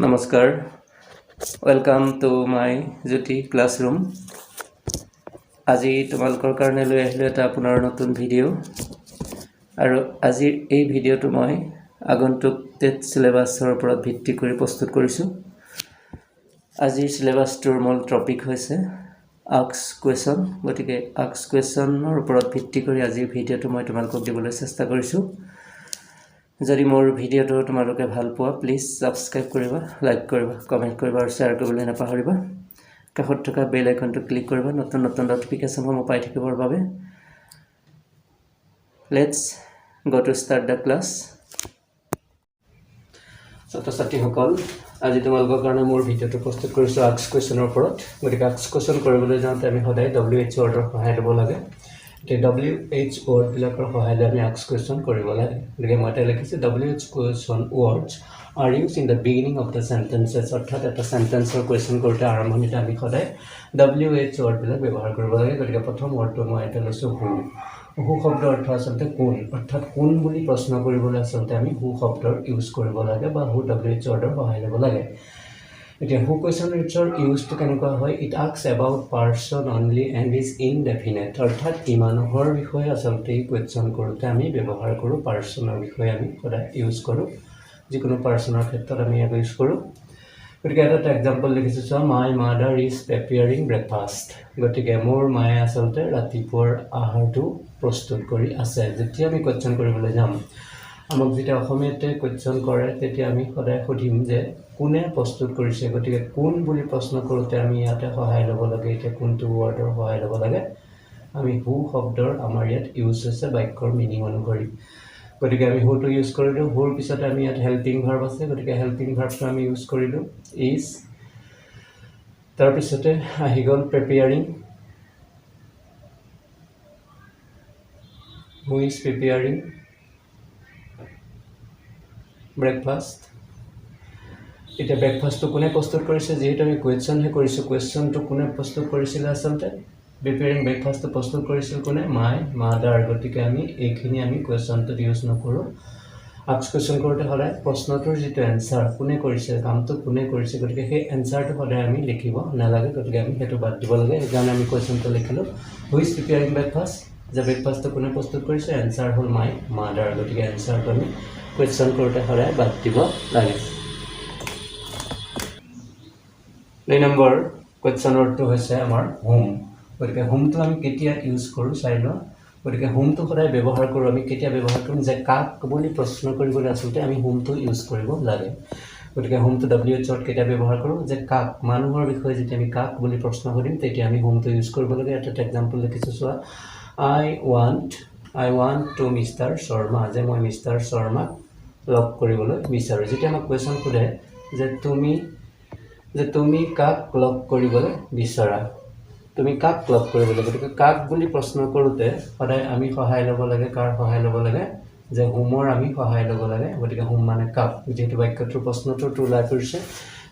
নমস্কাৰ welcome to my Jyoti classroom আজি তোমালোকৰ কাৰণে লৈ আহিলো এটা আপোনাৰ নতুন ভিডিঅ' আৰু আজিৰ এই ভিডিঅ'টো মই আগন্তুক টেট সিলেবাছৰ ওপৰত ভিত্তি কৰি প্ৰস্তুত কৰিছো আজিৰ সিলেবাছটোৰ মূল টপিক হৈছে আস্ক কুৱেশ্যন গতিকে আস্ক কুৱেশ্যনৰ ওপৰত ভিত্তি কৰি আজিৰ ভিডিঅ'টো মই তোমালোকক দিবলৈ চেষ্টা কৰিছো যদি মোৰ ভিডিঅ'টো তোমালোকে ভাল পোৱা প্লিজ সাবস্ক্ৰাইব কৰিবা লাইক কৰিবা কমেন্ট কৰিবা আৰু শেয়াৰ কৰিবলৈ নাপাহৰিবা কাষত থকা বেল আইকনটো ক্লিক কৰিবা নতুন নতুন নটিফিকেশনসমূহ পাই থাকিবৰ বাবে let's go to start the class ছাত্ৰ-ছাত্ৰীসকল আজি তোমালোকৰ কাৰণে মোৰ ভিডিঅ'টো প্ৰস্তুত কৰিছো আস্ক কুৱেশ্যনৰ ওপৰত গতিকে আস্ক কুৱেশ্যন কৰিবলৈ যাওঁতে আমি সদায় WHO অৰ্ডাৰ সহায় ল'ব লাগে WHO বিলাকৰ সহায়ত আমি আস্ক কুৱেশ্যন কৰিব লাগে গতিকে মই এটা লিখিছো WHO question words are used in the beginning of the sentences অৰ্থাৎ এটা সেন্টেন্সৰ কুৱেশ্যন কৰোঁতে আৰম্ভণিতে আমি সদায় WHO ৱৰ্ড বিলাক ব্যৱহাৰ কৰিব লাগে গতিকে প্ৰথম ৱৰ্ডটো মই এটা লৈছো হু শব্দৰ অৰ্থ আচলতে কোন অৰ্থাৎ কোন বুলি প্ৰশ্ন কৰিবলৈ আচলতে আমি হু শব্দৰ ইউজ কৰিব লাগে বা হু WHO ৱৰ্ডৰ সহায় ল'ব লাগে এতিয়া হু কুৱেশ্যনৰ ইউজটো কেনেকুৱা হয় it asks about person only and is indefinite অৰ্থাৎ কি মানুহৰ বিষয়ে আচলতে কুৱেশ্যন কৰোঁতে আমি ব্যৱহাৰ কৰোঁ পাৰ্সনৰ বিষয়ে আমি সদায় ইউজ কৰোঁ যিকোনো পাৰ্সনৰ ক্ষেত্ৰত আমি ইয়াক ইউজ কৰোঁ গতিকে এটা এক্সাম্পল লিখিছোঁ চোৱা my mother is preparing breakfast গতিকে মোৰ মায়ে আচলতে ৰাতিপুৱাৰ আহাৰটো প্ৰস্তুত কৰি আছে যেতিয়া আমি কুৱেশ্যন কৰিবলৈ যাম আমাক যেতিয়া অসমীয়াতে কুৱেশ্যন কৰে তেতিয়া আমি সদায় সুধিম যে কোনে প্ৰস্তুত কৰিছে গতিকে কোন বুলি প্ৰশ্ন কৰোঁতে আমি ইয়াতে সহায় ল'ব লাগে এতিয়া কোনটো ৱৰ্ডৰ সহায় ল'ব লাগে আমি হু শব্দৰ আমাৰ ইয়াত ইউজ হৈছে বাক্যৰ মিনিং অনুসৰি গতিকে আমি হুটো ইউজ কৰিলোঁ হুৰ পিছতে আমি ইয়াত হেল্পিং ভাৰ্ব আছে গতিকে হেল্পিং ভাৰ্বটো আমি ইউজ কৰিলোঁ ইজ তাৰপিছতে আহি গ'ল preparing who is preparing breakfast এতিয়া ব্ৰেকফাষ্টটো কোনে প্ৰস্তুত কৰিছে যিহেতু আমি কুৱেশ্যনহে কৰিছোঁ কুৱেশ্যনটো কোনে প্ৰস্তুত কৰিছিলে আচলতে প্ৰিপেয়াৰিং ব্ৰেকফাষ্টটো প্ৰস্তুত কৰিছিল কোনে মাই মাদাৰ গতিকে আমি এইখিনি আমি কুৱেশ্যনটোত ইউজ নকৰোঁ আস্ক কুৱেশ্যন কৰোঁতে সদায় প্ৰশ্নটোৰ যিটো এনচাৰ কোনে কৰিছে কামটো কোনে কৰিছে গতিকে সেই এনচাৰটো সদায় আমি লিখিব নালাগে গতিকে আমি সেইটো বাদ দিব লাগে সেইকাৰণে আমি কুৱেশ্যনটো লিখিলোঁ হু ইজ প্ৰিপেয়াৰিং ব্ৰেকফাষ্ট যে ব্ৰেকফাষ্টটো কোনে প্ৰস্তুত কৰিছে এনচাৰ হ'ল মাই মাদাৰ গতিকে এনচাৰটো আমি কুৱেশ্যন কৰোঁতে সদায় বাদ দিব লাগে 2 নম্বৰ কুৱেশ্যন ৱৰ্ডটো হৈছে আমাৰ হোম গতিকে হোমটো আমি কেতিয়া ইউজ কৰোঁ চাই লওঁ গতিকে হোমটো সদায় ব্যৱহাৰ কৰোঁ আমি কেতিয়া ব্যৱহাৰ কৰিম যে কাক বুলি প্ৰশ্ন কৰিবলৈ আচলতে আমি হোমটো ইউজ কৰিব লাগে গতিকে হোমটো WHO কেতিয়া ব্যৱহাৰ কৰোঁ যে কাক মানুহৰ বিষয়ে যেতিয়া আমি কাক বুলি প্ৰশ্ন কৰিম তেতিয়া আমি হোমটো ইউজ কৰিব লাগে এটা এক্সাম্পল লিখিছোঁ চোৱা I want to mister Sharma যে মই মিষ্টাৰ শৰ্মাক লগ কৰিবলৈ বিচাৰোঁ যেতিয়া আমাক কুৱেশ্যন সোধে যে তুমি কাক লগ কৰিবলৈ বিচৰা তুমি কাক লগ কৰিবলৈ গতিকে কাক বুলি প্ৰশ্ন কৰোঁতে সদায় আমি সহায় ল'ব লাগে কাৰ সহায় ল'ব লাগে যে হোমৰ আমি সহায় ল'ব লাগে গতিকে হোম মানে কাক যিহেতু বাক্যটোৰ প্ৰশ্নটো ওলাই পৰিছে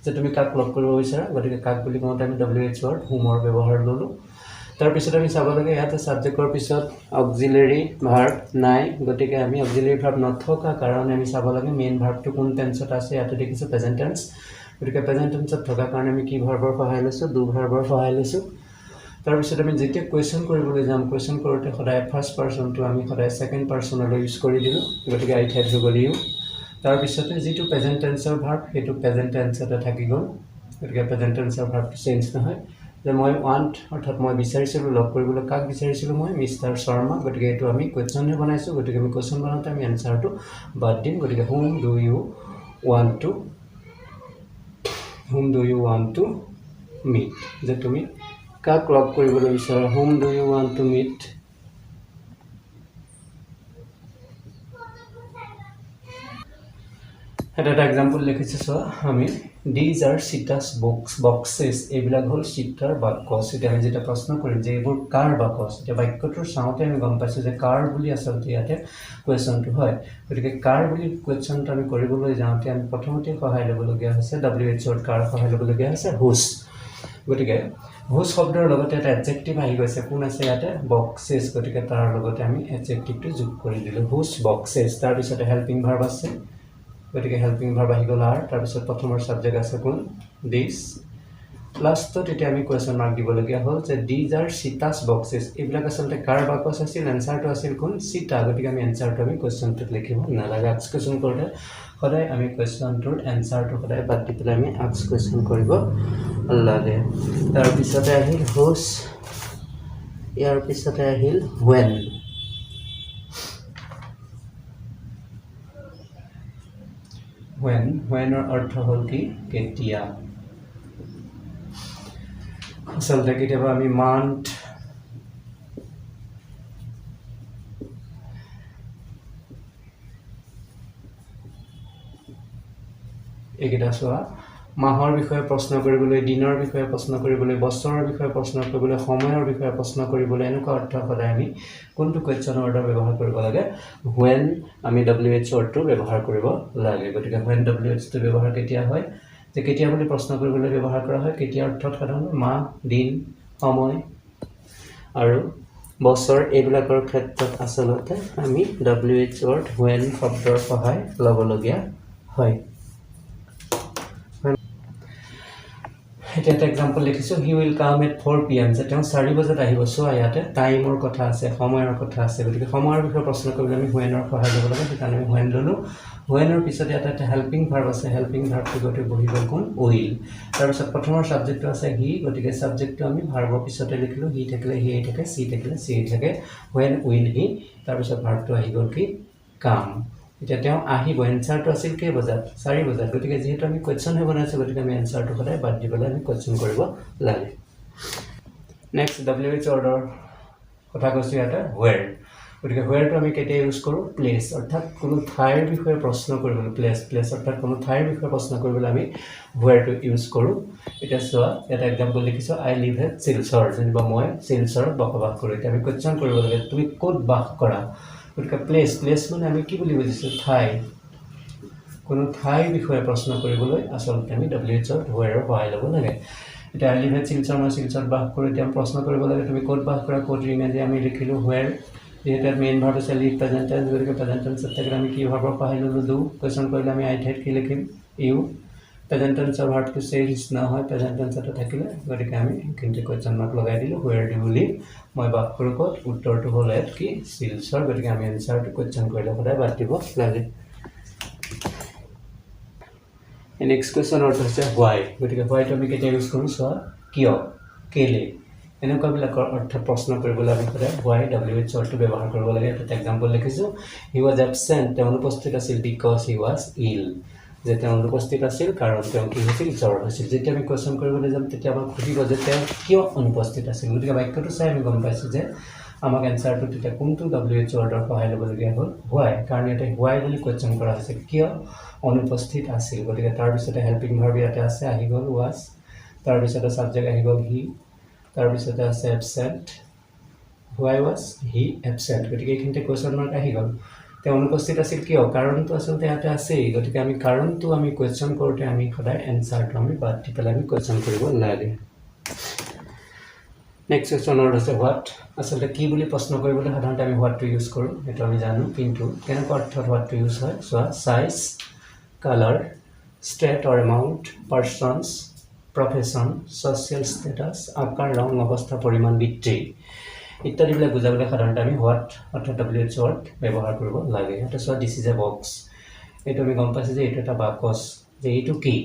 যে তুমি কাক লগ কৰিব বিচাৰা গতিকে কাক বুলি কওঁতে আমি WHO হোমৰ ব্যৱহাৰ ল'লোঁ তাৰপিছত আমি চাব লাগে ইয়াতে ছাবজেক্টৰ পিছত অক্সিলাৰী ভাৰ্ব নাই গতিকে আমি অক্সিলাৰী ভাৰ্ব নথকা কাৰণে আমি চাব লাগে মেইন ভাৰ্বটো কোন টেন্সত আছে ইয়াতে দেখিছোঁ প্ৰেজেণ্ট টেন্স গতিকে প্ৰেজেণ্ট টেন্সত থকা কাৰণে আমি কি ভাৰ্বৰ সহায় লৈছোঁ ডু ভাৰ্বৰ সহায় লৈছোঁ তাৰপিছত আমি যেতিয়া কুৱেশ্যন কৰিবলৈ যাম কুৱেশ্যন কৰোঁতে সদায় ফাৰ্ষ্ট পাৰ্চনটো আমি সদায় ছেকেণ্ড পাৰ্চনলৈ ইউজ কৰি দিলোঁ গতিকে আই ঠাইত হৈ গ'ল ইউ তাৰপিছতে যিটো প্ৰেজেণ্ট টেন্সৰ ভাৰ্ব সেইটো প্ৰেজেণ্ট টেন্সতে থাকি গ'ল গতিকে প্ৰেজেণ্ট টেন্সৰ ভাৰ্বটো চেঞ্জ নহয় যে মই ৱান্ট অৰ্থাৎ মই বিচাৰিছিলোঁ লগ কৰিবলৈ কাক বিচাৰিছিলোঁ মই মিষ্টাৰ শৰ্মা গতিকে এইটো আমি কুৱেশ্যনহে বনাইছোঁ গতিকে আমি কুৱেশ্যন বনাওঁতে আমি এনচাৰটো বাদ দিম গতিকে whom do you want to meet যে তুমি কাক লগ কৰিবলৈ বিচাৰা whom do you want to meet এটা এক্সাম্পল লিখিছোঁ চোৱা আমি these are Sita's boxes এইবিলাক হ'ল চিতাৰ বাকচ এতিয়া আমি যেতিয়া প্ৰশ্ন কৰিম যে এইবোৰ কাৰ বাকচ এতিয়া বাক্যটোৰ চাওঁতে আমি গম পাইছোঁ যে কাৰ বুলি আচলতে ইয়াতে কুৱেশ্যনটো হয় গতিকে কাৰ বুলি কুৱেশ্যনটো আমি কৰিবলৈ যাওঁতে আমি প্ৰথমতে সহায় ল'বলগীয়া হৈছে WHO কাৰ সহায় ল'বলগীয়া হৈছে হুছ গতিকে হুছ শব্দৰ লগতে এটা এডজেক্টিভ আহি গৈছে কোন আছে ইয়াতে বক্সেছ গতিকে তাৰ লগতে আমি এডজেক্টিভটো যোগ কৰি দিলোঁ হুছ বক্সেছ তাৰপিছতে হেল্পিং ভাৰ্ব আছে গতিকে হেল্পিং ভাৰ্ব আহি গ'ল আৰ তাৰপিছত প্ৰথমৰ ছাবজেক্ট আছে কোন দিছ লাষ্টত এতিয়া আমি কুৱেশ্যন মাৰ্ক দিবলগীয়া হ'ল যে দিজ আৰ চিটাছ বক্সেছ এইবিলাক আচলতে কাৰ বাকচ আছিল এনচাৰটো আছিল কোন চিটা গতিকে আমি এনচাৰটো আমি কুৱেশ্যনটোত লিখিব নালাগে আস্ক কুৱেশ্যন কৰোঁতে সদায় আমি কুৱেশ্যনটোৰ এনচাৰটো সদায় বাদ দি পেলাই আমি আস্ক কুৱেশ্যন কৰিব লাগে তাৰপিছতে আহিল হুছ ইয়াৰ পিছতে আহিল হুৱেন হুৱেনৰ অৰ্থ হ'ল কি কেতিয়া আচলতে কেতিয়াবা আমি মান্থ এইকেইটা চোৱা মাহৰ বিষয়ে প্ৰশ্ন কৰিবলৈ দিনৰ বিষয়ে প্ৰশ্ন কৰিবলৈ বছৰৰ বিষয়ে প্ৰশ্ন কৰিবলৈ সময়ৰ বিষয়ে প্ৰশ্ন কৰিবলৈ এনেকুৱা অৰ্থ সদায় আমি কোনটো কুৱেশ্যন অৰ্ডাৰ ব্যৱহাৰ কৰিব লাগে when আমি WH ৱৰ্ডটো ব্যৱহাৰ কৰিব লাগে গতিকে when WH টো ব্যৱহাৰ কেতিয়া হয় যে কেতিয়া বুলি প্ৰশ্ন কৰিবলৈ ব্যৱহাৰ কৰা হয় কেতিয়া অৰ্থত সাধাৰণতে মাহ দিন সময় আৰু বছৰ এইবিলাকৰ ক্ষেত্ৰত আচলতে আমি WH ৱৰ্ড when শব্দৰ সহায় ল'বলগীয়া হয় এটা এক্সাম্পল লিখিছো he will come at 4 PM যে তেওঁ 4 বজাত আহিব চোৱা ইয়াতে টাইমৰ কথা আছে সময়ৰ কথা আছে গতিকে সময়ৰ বিষয়ে প্ৰশ্ন কৰিবলৈ আমি হুৱেনৰ সহায় ল'ব লাগে সেইকাৰণে আমি হুৱেন ল'লো হুৱেনৰ পিছত ইয়াতে এটা হেল্পিং ভাৰ্ব আছে হেল্পিং ভাৰ্বটো গতিকে বহি গ'ল কোন উইল তাৰপিছত প্ৰথমৰ ছাবজেক্টটো আছে হি গতিকে ছাবজেক্টটো আমি ভাৰ্বৰ পিছতে লিখিলোঁ হি থাকিলে হি থাকে চি থাকিলে চি থাকে হুৱেন উইল হি তাৰপিছত ভাৰ্বটো আহি গ'ল কি কাম এতিয়া তেওঁ আহিব এনচাৰটো আছিল কেই বজাত 4 বজাত গতিকে যেহেতু আমি কোৱেশ্যনহে বনাইছোঁ গতিকে আমি এনচাৰটো সদায় বাদ দি পেলাই আমি কোৱেশ্যন কৰিব লাগে নেক্সট WH অৰ্ডাৰ কথা কৈছোঁ ইয়াতে ৱেৰ গতিকে ৱেৰটো আমি কেতিয়া ইউজ কৰোঁ প্লেচ অৰ্থাৎ কোনো ঠাইৰ বিষয়ে প্ৰশ্ন কৰিবলৈ প্লেচ অৰ্থাৎ কোনো ঠাইৰ বিষয়ে প্ৰশ্ন কৰিবলৈ আমি ৱেৰটো ইউজ কৰোঁ এতিয়া চোৱা এটা এক্সাম্পল লিখিছোঁ আই লিভ এট শিলচৰ যেনিবা মই শিলচৰত বসবাস কৰোঁ এতিয়া আমি কোৱেশ্যন কৰিব লাগে তুমি ক'ত বাস কৰা গতিকে প্লেচ মানে আমি কি বুলি বুজিছোঁ ঠাই কোনো ঠাইৰ বিষয়ে প্ৰশ্ন কৰিবলৈ আচলতে আমি WH ৱেৰৰ সহায় ল'ব লাগে এতিয়া আই লিভ এট শিলচৰ মই শিলচৰত বাস কৰোঁ এতিয়া প্ৰশ্ন কৰিব লাগে তুমি ক'ত বাস কৰা ক'ত ইংৰাজী আমি লিখিলোঁ ৱেৰ যিহেতু মেইন ভাৰ্ব আছে লিভ প্ৰেজেণ্ট টেন্স গতিকে প্ৰেজেণ্ট টেন্সত থাকিলে আমি কি ভাৰ্বৰ সহায় ল'লোঁ ডু কুৱেশ্যন কৰিলে আমি আই ঠাইত কি লিখিম ইউ প্ৰেজেণ্ট টেন্সৰ ভাৰ্বটো চেৰ নিচিনা হয় প্ৰেজেণ্ট টেন্সতে থাকিলে গতিকে আমি কিন্তু কুৱেশ্যন মাৰ্ক লগাই দিলোঁ ৱেৰ ডু লিভ মই বাস কৰোঁ ক'ত উত্তৰটো হ'ল এট কি শিলচৰ গতিকে আমি এনচাৰটো কুৱেশ্যন কৰিলে সদায় বাদ দিব লাগে নেক্সট কুৱেশ্যন অৰ্থ হৈছে হোৱাই গতিকে হোৱাইটো আমি কেতিয়া ইউজ কৰোঁ চোৱা কিয় কেলে এনেকুৱাবিলাকৰ অৰ্থ প্ৰশ্ন কৰিবলৈ আমি সদায় হোৱাই WH ৱৰ্ডটো ব্যৱহাৰ কৰিব লাগে এটা এক্সাম্পল লিখিছোঁ হি ৱাজ এবচেণ্ট তেওঁ অনুপস্থিত আছিল বিকজ হি ৱাজ ইল যে তেওঁ অনুপস্থিত আছিল কাৰণ তেওঁ কি হৈছিল জ্বৰ হৈছিল যেতিয়া আমি কুৱেশ্যন কৰিবলৈ যাম তেতিয়া আমাক সুধিব যে তেওঁ কিয় অনুপস্থিত আছিল গতিকে বাক্যটো চাই আমি গম পাইছোঁ যে আমাক এনচাৰটো তেতিয়া কোনটো WH ৱৰ্ডৰ সহায় ল'বলগীয়া হ'ল হোৱাই কাৰণ ইয়াতে হোৱাই বুলি কুৱেশ্যন কৰা হৈছে কিয় অনুপস্থিত আছিল গতিকে তাৰপিছতে হেল্পিং ভাৰ্ব ইয়াতে আছে আহি গ'ল ৱাজ তাৰপিছতে ছাবজেক্ট আহি গ'ল হি তাৰপিছতে আছে absent why was he absent গতিকে এইখিনিতে কুৱেশ্যন মাৰ্ক আহি গ'ল তেওঁ অনুপস্থিত আছিল কিয় কাৰণটো আচলতে ইয়াতে আছেই গতিকে আমি কাৰণটো আমি কুৱেশ্যন কৰোঁতে আমি সদায় এনচাৰটো আমি বাদ দি পেলাই আমি কুৱেশ্যন কৰিব লাগে নেক্সট কুৱেশ্যনৰ হৈছে হোৱাট আচলতে কি বুলি প্ৰশ্ন কৰিবলৈ সাধাৰণতে আমি হোৱাটটো ইউজ কৰোঁ সেইটো আমি জানো কিন্তু কেনেকুৱা অৰ্থত হোৱাটটো ইউজ হয় চোৱা size colour state or amount persons profession social status আকাৰ ৰং অৱস্থা পৰিমাণ বৃত্তি ইত্যাদিবিলাক বুজাবলৈ সাধাৰণতে আমি হোৱাট অৰ্থাৎ WH ৱৰ্ড ব্যৱহাৰ কৰিব লাগে ইয়াতে চোৱা দিছ ইজ এ বক্স এইটো আমি গম পাইছোঁ যে এইটো এটা বাকচ যে এইটো কি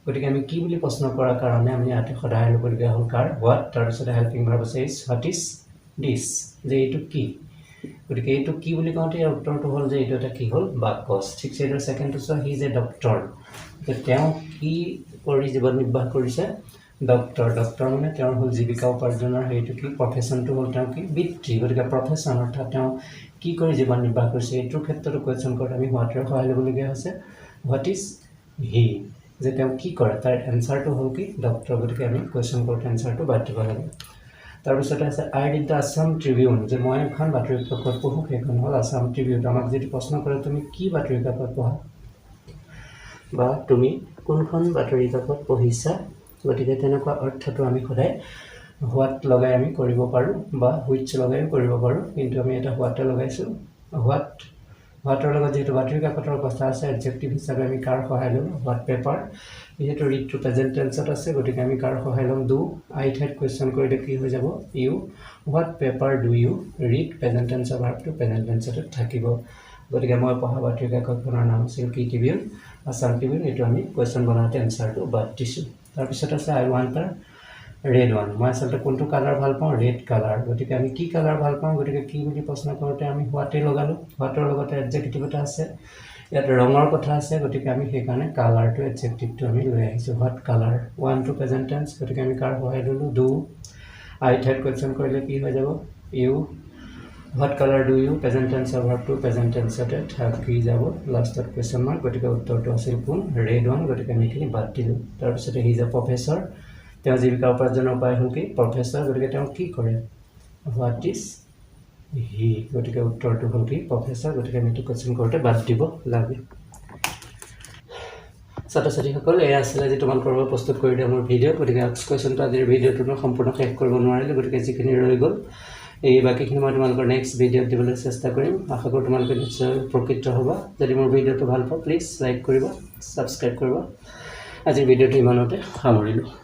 গতিকে আমি কি বুলি প্ৰশ্ন কৰাৰ কাৰণে আমি ইয়াতে সদায় ল'বলগীয়া হ'ল কাৰ হোৱাট তাৰপিছতে হেল্পিং ভাৰ্ব আছে ইজ হোৱাট ইজ দিছ যে এইটো কি গতিকে এইটো কি বুলি কওঁতে ইয়াৰ উত্তৰটো হ'ল যে এইটো এটা কি হ'ল বাকচ ঠিক সেইদৰে ছেকেণ্ডটো চোৱা হি ইজ এ ডক্টৰ যে তেওঁ কি কৰি জীৱন নিৰ্বাহ কৰিছে ডক্টৰ মানে তেওঁৰ হ'ল জীৱিকা উপাৰ্জনৰ সেইটো কি প্ৰফেশ্যনটো হ'ল তেওঁ কি বৃত্তি গতিকে প্ৰফেশ্যন অৰ্থাৎ তেওঁ কি কৰি জীৱন নিৰ্বাহ কৰিছে এইটোৰ ক্ষেত্ৰতো কুৱেশ্যন কৰোঁতে আমি হোৱাটৰ সহায় ল'বলগীয়া হৈছে হোৱাট ইজ হি যে তেওঁ কি কৰে তাৰ এনচাৰটো হ'ল কি ডক্টৰ গতিকে আমি কুৱেশ্যন কৰোঁতে এনচাৰটো বাদ দিব লাগে তাৰপিছতে আছে আই ৰিড দ্য আছাম ট্ৰিবিউন যে মই এখন বাতৰি কাকত পঢ়োঁ সেইখন হ'ল আছাম ট্ৰিবিউন আমাক যদি প্ৰশ্ন কৰে তুমি কি বাতৰি কাকত পঢ়া বা তুমি কোনখন বাতৰি কাকত পঢ়িছা গতিকে তেনেকুৱা অৰ্থটো আমি সদায় হোৱাট লগাই আমি কৰিব পাৰোঁ বা হুইচ লগাইও কৰিব পাৰোঁ কিন্তু আমি এটা হোৱাটে লগাইছোঁ হোৱাট হোৱাটৰ লগত যেহেতু বাতৰি কাকতৰ কথা আছে এডজেক্টিভ হিচাপে আমি কাৰ সহায় ল'ম হোৱাট পেপাৰ যেহেতু ৰিড টু প্ৰেজেণ্ট টেন্সত আছে গতিকে আমি কাৰ সহায় ল'ম ডু আই ঠাইত কুৱেশ্যন কৰিলে কি হৈ যাব you what paper do you read present টেন্সৰ ভাৰ্বটো প্ৰেজেণ্ট টেন্সতে থাকিব গতিকে মই পঢ়া বাতৰি কাকতখনৰ নাম আছিল কি ট্ৰিবিউন আছাম ট্ৰিবিউন এইটো আমি কুৱেশ্যন বনাওঁতে এনচাৰটো বাদ দিছোঁ তাৰপিছত আছে আই ৱান্ট ৰেড ওৱান মই আচলতে কোনটো কালাৰ ভাল পাওঁ ৰেড কালাৰ গতিকে আমি কি কালাৰ ভাল পাওঁ গতিকে কি বুলি প্ৰশ্ন কৰোঁতে আমি হোৱাটে লগালোঁ হোৱাটৰ লগতে এডজেক্টিভ এটা আছে ইয়াত ৰঙৰ কথা আছে গতিকে আমি সেইকাৰণে কালাৰটো এডজেক্টিভটো আমি লৈ আহিছোঁ what colour one two present tense গতিকে আমি কাৰ সহায় ল'লোঁ ডু আই ঠাইত কুৱেশ্যন কৰিলে কি হৈ যাব you what colour do you present টেন্সৰ ভাৰ্বটো প্ৰেজেণ্ট টেন্সতে থাকি যাব লাষ্টত কুৱেশ্যন মাৰ্ক গতিকে উত্তৰটো আছিল কোন ৰেড ওৱান গতিকে আমি এইখিনি বাদ দিলোঁ তাৰপিছতে হি ইজ এ প্ৰফেচৰ তেওঁ জীৱিকা উপাৰ্জনৰ উপায় হ'ল কি প্ৰফেচৰ গতিকে তেওঁ কি কৰে হোৱাট ইজ হি গতিকে উত্তৰটো হ'ল কি প্ৰফেচৰ গতিকে আমি এইটো কুৱেশ্যন কৰোঁতে বাদ দিব লাগে ছাত্ৰ ছাত্ৰীসকল এয়া আছিলে যে তোমালোকৰ বাবে প্ৰস্তুত কৰি দিয়া মোৰ ভিডিঅ' গতিকে আস্ক কুৱেশ্যনটো আজিৰ ভিডিঅ'টো মই সম্পূৰ্ণ শেষ কৰিব নোৱাৰিলোঁ গতিকে যিখিনি ৰৈ গ'ল এই বাকীখিনি মই তোমালোকৰ নেক্সট ভিডিঅ'ত দিবলৈ চেষ্টা কৰিম আশা কৰোঁ তোমালোকে নিশ্চয় উপকৃত হ'বা যদি মোৰ ভিডিঅ'টো ভাল পোৱা প্লিজ লাইক কৰিবা ছাবস্ক্ৰাইব কৰিবা আজিৰ ভিডিঅ'টো ইমানতে সামৰিলোঁ